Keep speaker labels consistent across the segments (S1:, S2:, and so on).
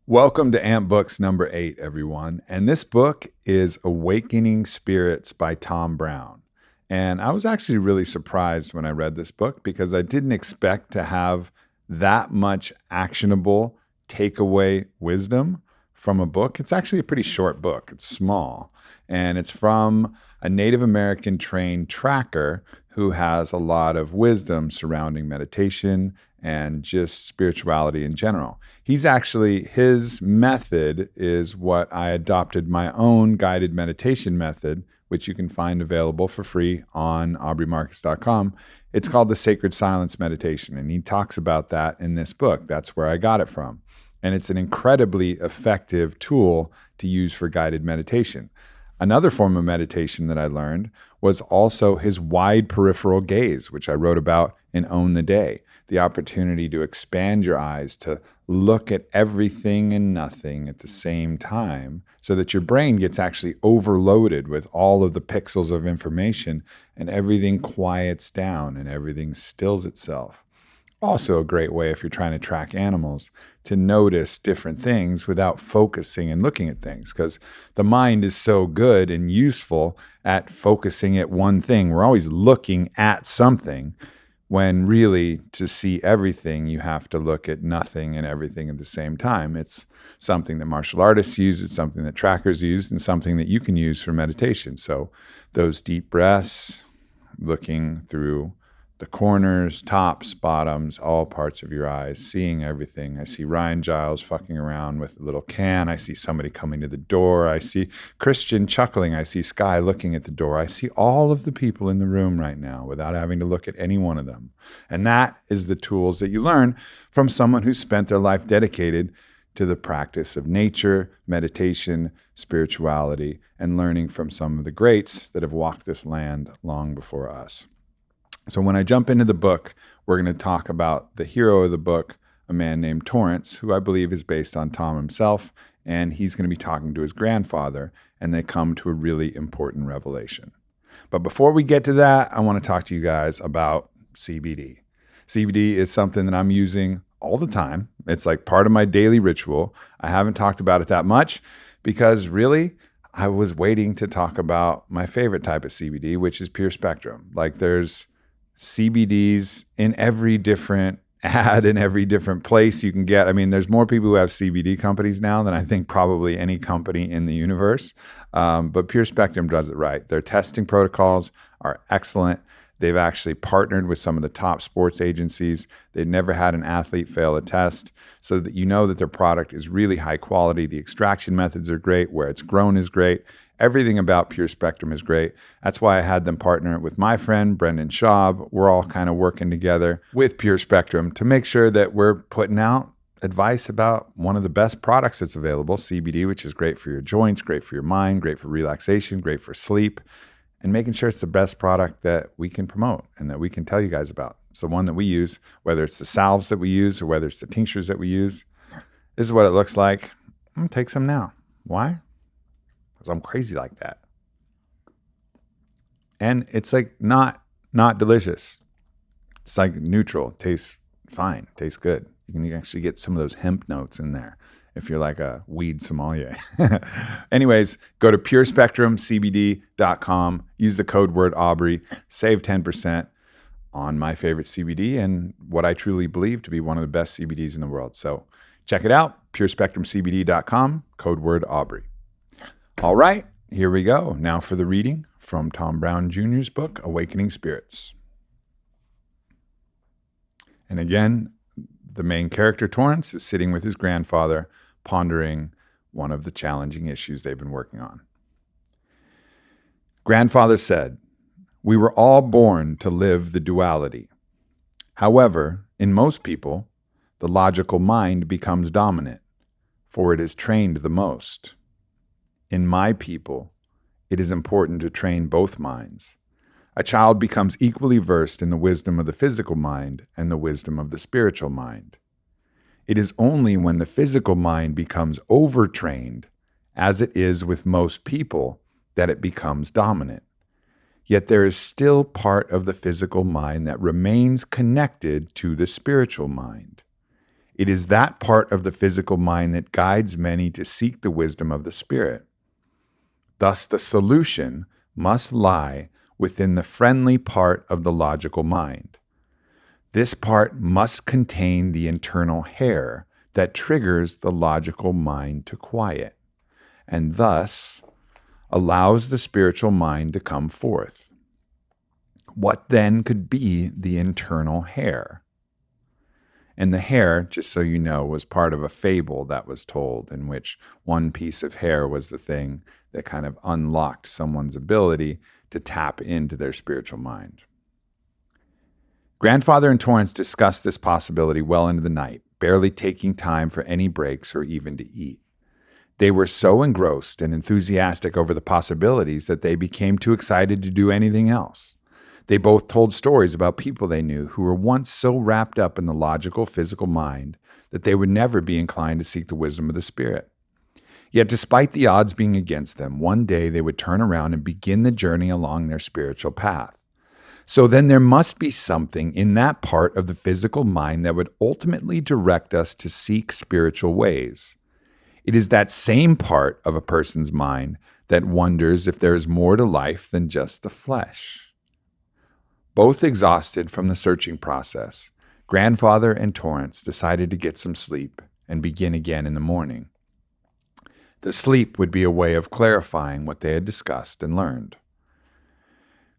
S1: Welcome to AMP Books number 8, everyone. And this book is Awakening Spirits by Tom Brown. And I was actually really surprised when I read this book because I didn't expect to have that much actionable takeaway wisdom from a book. It's actually a pretty short book. It's small. And it's from a Native American trained tracker who has a lot of wisdom surrounding meditation and just spirituality in general. His method is what I adopted my own guided meditation method, which you can find available for free on aubreymarcus.com. It's called the Sacred Silence Meditation, and he talks about that in this book. That's where I got it from. And it's an incredibly effective tool to use for guided meditation. Another form of meditation that I learned was also his wide peripheral gaze, which I wrote about in Own the Day. The opportunity to expand your eyes, to look at everything and nothing at the same time so that your brain gets actually overloaded with all of the pixels of information and everything quiets down and everything stills itself. Also a great way if you're trying to track animals to notice different things without focusing and looking at things, because the mind is so good and useful at focusing at one thing. We're always looking at something when really to see everything, you have to look at nothing and everything at the same time. It's something that martial artists use, it's something that trackers use, and something that you can use for meditation. So those deep breaths, looking through the corners, tops, bottoms, all parts of your eyes, seeing everything. I see Ryan Giles fucking around with a little can. I see somebody coming to the door. I see Christian chuckling. I see Sky looking at the door. I see all of the people in the room right now without having to look at any one of them. And that is the tools that you learn from someone who spent their life dedicated to the practice of nature, meditation, spirituality, and learning from some of the greats that have walked this land long before us. So when I jump into the book, we're going to talk about the hero of the book, a man named Torrance, who I believe is based on Tom himself, and he's going to be talking to his grandfather, and they come to a really important revelation. But before we get to that, I want to talk to you guys about CBD. CBD is something that I'm using all the time. It's like part of my daily ritual. I haven't talked about it that much because really, I was waiting to talk about my favorite type of CBD, which is pure spectrum. Like there's CBDs in every different ad in every different place you can get. I mean, there's more people who have CBD companies now than I think probably any company in the universe. But Pure Spectrum does it right. Their testing protocols are excellent. They've actually partnered with some of the top sports agencies. They've never had an athlete fail a test, so that you know that their product is really high quality. The extraction methods are great. Where it's grown is great. Everything about Pure Spectrum is great. That's why I had them partner with my friend, Brendan Schaub. We're all kind of working together with Pure Spectrum to make sure that we're putting out advice about one of the best products that's available, CBD, which is great for your joints, great for your mind, great for relaxation, great for sleep, and making sure it's the best product that we can promote and that we can tell you guys about. It's the one that we use, whether it's the salves that we use or whether it's the tinctures that we use. This is what it looks like. I'm going to take some now. Why? I'm crazy like that. And it's like not delicious. It's like neutral. It tastes fine. It tastes good. You can actually get some of those hemp notes in there if you're like a weed sommelier. Anyways, go to purespectrumcbd.com. Use the code word Aubrey. Save 10% on my favorite CBD and what I truly believe to be one of the best CBDs in the world. So check it out. purespectrumcbd.com. Code word Aubrey. All right, here we go. Now for the reading from Tom Brown Jr.'s book, Awakening Spirits. And again, the main character, Torrance, is sitting with his grandfather, pondering one of the challenging issues they've been working on. Grandfather said, "We were all born to live the duality. However, in most people, the logical mind becomes dominant, for it is trained the most. In my people, it is important to train both minds. A child becomes equally versed in the wisdom of the physical mind and the wisdom of the spiritual mind. It is only when the physical mind becomes overtrained, as it is with most people, that it becomes dominant. Yet there is still part of the physical mind that remains connected to the spiritual mind. It is that part of the physical mind that guides many to seek the wisdom of the spirit. Thus, the solution must lie within the friendly part of the logical mind. This part must contain the internal hair that triggers the logical mind to quiet, and thus allows the spiritual mind to come forth. What then could be the internal hair? And the hair, just so you know, was part of a fable that was told in which one piece of hair was the thing that kind of unlocked someone's ability to tap into their spiritual mind. Grandfather and Torrance discussed this possibility well into the night, barely taking time for any breaks or even to eat. They were so engrossed and enthusiastic over the possibilities that they became too excited to do anything else. They both told stories about people they knew who were once so wrapped up in the logical, physical mind that they would never be inclined to seek the wisdom of the spirit. Yet despite the odds being against them, one day they would turn around and begin the journey along their spiritual path. So then there must be something in that part of the physical mind that would ultimately direct us to seek spiritual ways. It is that same part of a person's mind that wonders if there is more to life than just the flesh. Both exhausted from the searching process, Grandfather and Torrance decided to get some sleep and begin again in the morning. The sleep would be a way of clarifying what they had discussed and learned.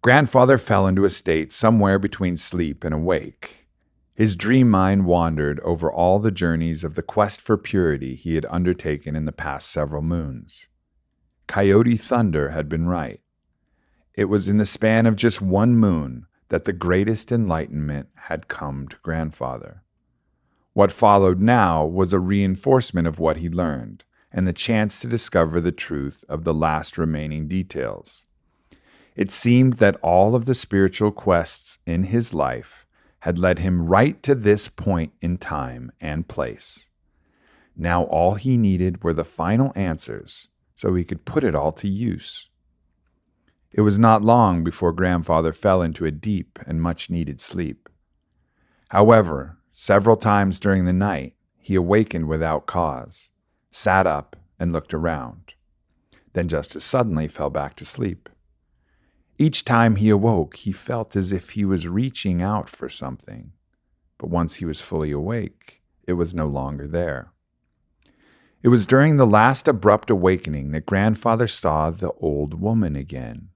S1: Grandfather fell into a state somewhere between sleep and awake. His dream mind wandered over all the journeys of the quest for purity he had undertaken in the past several moons. Coyote Thunder had been right. It was in the span of just one moon that the greatest enlightenment had come to Grandfather. What followed now was a reinforcement of what he learned, and the chance to discover the truth of the last remaining details. It seemed that all of the spiritual quests in his life had led him right to this point in time and place. Now all he needed were the final answers so he could put it all to use. It was not long before Grandfather fell into a deep and much-needed sleep. However, several times during the night, he awakened without cause, sat up, and looked around, then just as suddenly fell back to sleep. Each time he awoke, he felt as if he was reaching out for something, but once he was fully awake, it was no longer there. It was during the last abrupt awakening that Grandfather saw the old woman again.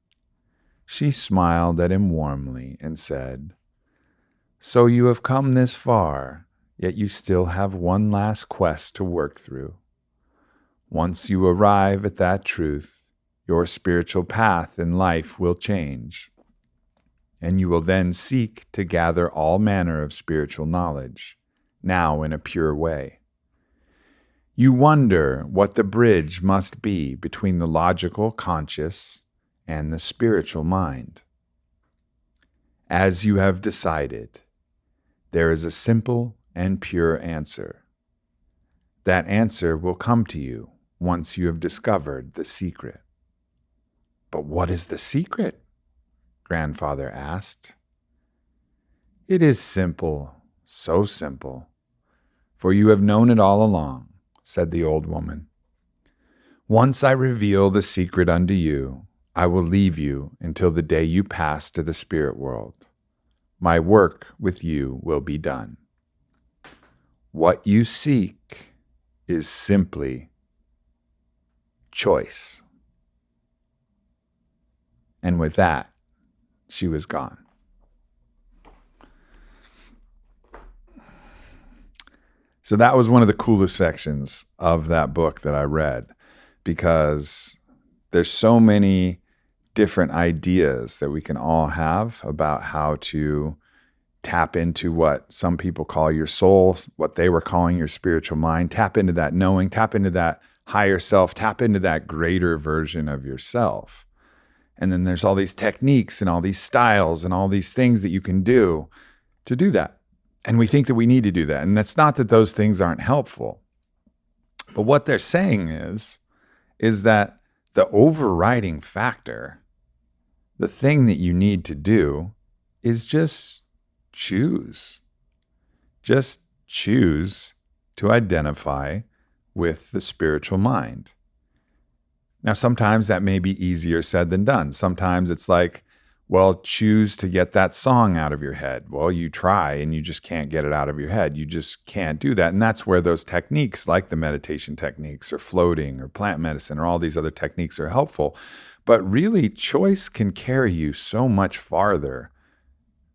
S1: She smiled at him warmly and said, "So you have come this far, yet you still have one last quest to work through. Once you arrive at that truth, your spiritual path in life will change, and you will then seek to gather all manner of spiritual knowledge, now in a pure way. You wonder what the bridge must be between the logical conscious and the spiritual mind. As you have decided, there is a simple and pure answer. That answer will come to you once you have discovered the secret." "But what is the secret?" Grandfather asked. "It is simple, so simple, for you have known it all along," said the old woman. "Once I reveal the secret unto you, I will leave you until the day you pass to the spirit world. My work with you will be done. What you seek is simply choice." And with that, she was gone. So that was one of the coolest sections of that book that I read, because there's so many different ideas that we can all have about how to tap into what some people call your soul, what they were calling your spiritual mind, tap into that knowing, tap into that higher self, tap into that greater version of yourself. And then there's all these techniques and all these styles and all these things that you can do to do that. And we think that we need to do that. And that's not that those things aren't helpful. But what they're saying is that the overriding factor, the thing that you need to do, is just choose. Just choose to identify with the spiritual mind. Now, sometimes that may be easier said than done. Sometimes it's like, well, choose to get that song out of your head. Well, you try and you just can't get it out of your head. You just can't do that. And that's where those techniques like the meditation techniques or floating or plant medicine or all these other techniques are helpful. But really, choice can carry you so much farther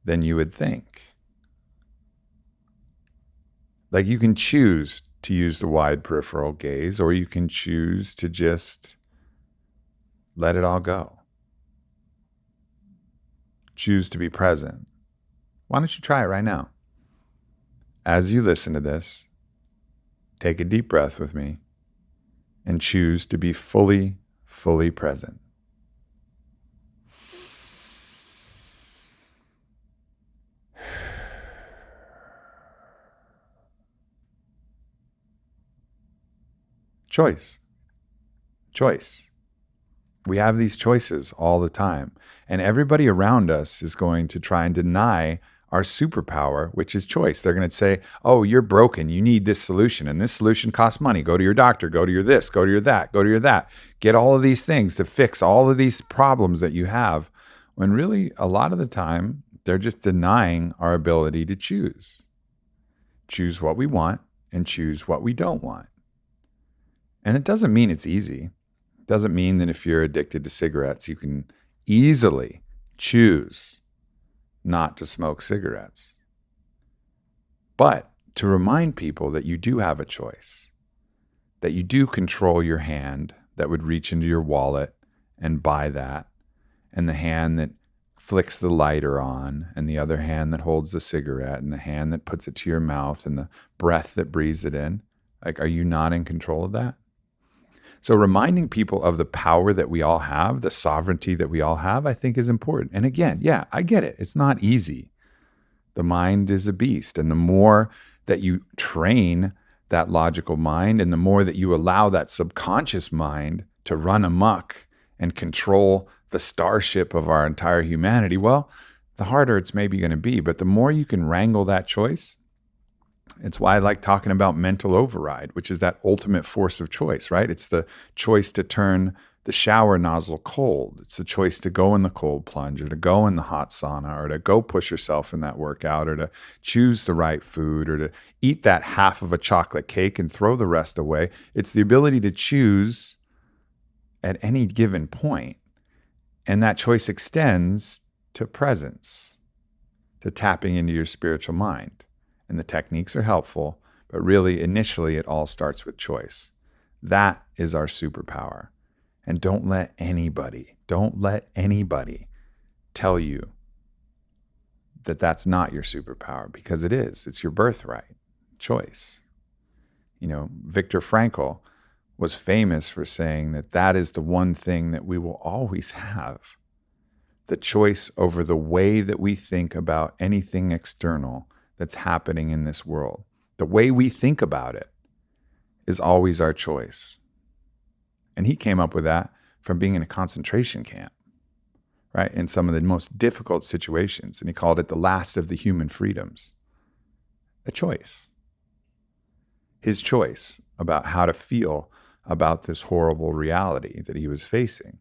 S1: than you would think. Like you can choose to use the wide peripheral gaze, or you can choose to just let it all go. Choose to be present. Why don't you try it right now? As you listen to this, take a deep breath with me and choose to be fully present. Choice. We have these choices all the time. And everybody around us is going to try and deny our superpower, which is choice. They're going to say, oh, you're broken. You need this solution. And this solution costs money. Go to your doctor. Go to your this. Go to your that. Go to your that. Get all of these things to fix all of these problems that you have. When really, a lot of the time, they're just denying our ability to choose. Choose what we want and choose what we don't want. And it doesn't mean it's easy. It doesn't mean that if you're addicted to cigarettes, you can easily choose not to smoke cigarettes. But to remind people that you do have a choice, that you do control your hand that would reach into your wallet and buy that, and the hand that flicks the lighter on, and the other hand that holds the cigarette, and the hand that puts it to your mouth, and the breath that breathes it in. Like, are you not in control of that? So reminding people of the power that we all have, the sovereignty that we all have, I think is important. And again, yeah, I get it. It's not easy. The mind is a beast. And the more that you train that logical mind, and the more that you allow that subconscious mind to run amok and control the starship of our entire humanity, well, the harder it's maybe going to be. But the more you can wrangle that choice, it's why I like talking about mental override, which is that ultimate force of choice, right? It's the choice to turn the shower nozzle cold. It's the choice to go in the cold plunge, or to go in the hot sauna, or to go push yourself in that workout, or to choose the right food, or to eat that half of a chocolate cake and throw the rest away. It's the ability to choose at any given point. And that choice extends to presence, to tapping into your spiritual mind. And the techniques are helpful, but really, initially, it all starts with choice. That is our superpower. And don't let anybody tell you that that's not your superpower, because it is. It's your birthright, choice. You know, Viktor Frankl was famous for saying that that is the one thing that we will always have. The choice over the way that we think about anything external that's happening in this world. The way we think about it is always our choice. And he came up with that from being in a concentration camp, right? In some of the most difficult situations. And he called it the last of the human freedoms. A choice. His choice about how to feel about this horrible reality that he was facing.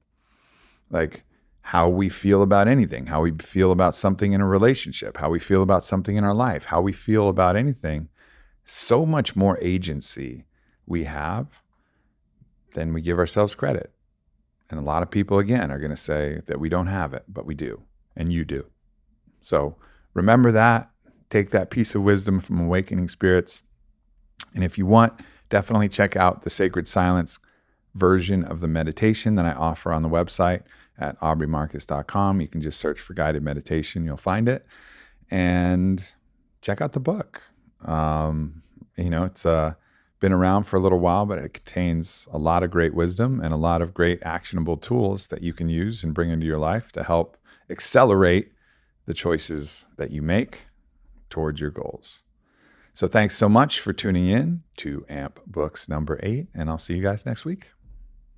S1: Like, how we feel about anything, how we feel about something in a relationship, how we feel about something in our life, how we feel about anything. So much more agency we have than we give ourselves credit. And a lot of people, again, are going to say that we don't have it, but we do, and you do. So remember that. Take that piece of wisdom from Awakening Spirits. And if you want, definitely check out the Sacred Silence version of the meditation that I offer on the website at aubreymarcus.com. You can just search for guided meditation. You'll find it. And check out the book. It's been around for a little while, but it contains a lot of great wisdom and a lot of great actionable tools that you can use and bring into your life to help accelerate the choices that you make towards your goals. So thanks so much for tuning in to AMP Books number 8, and I'll see you guys next week.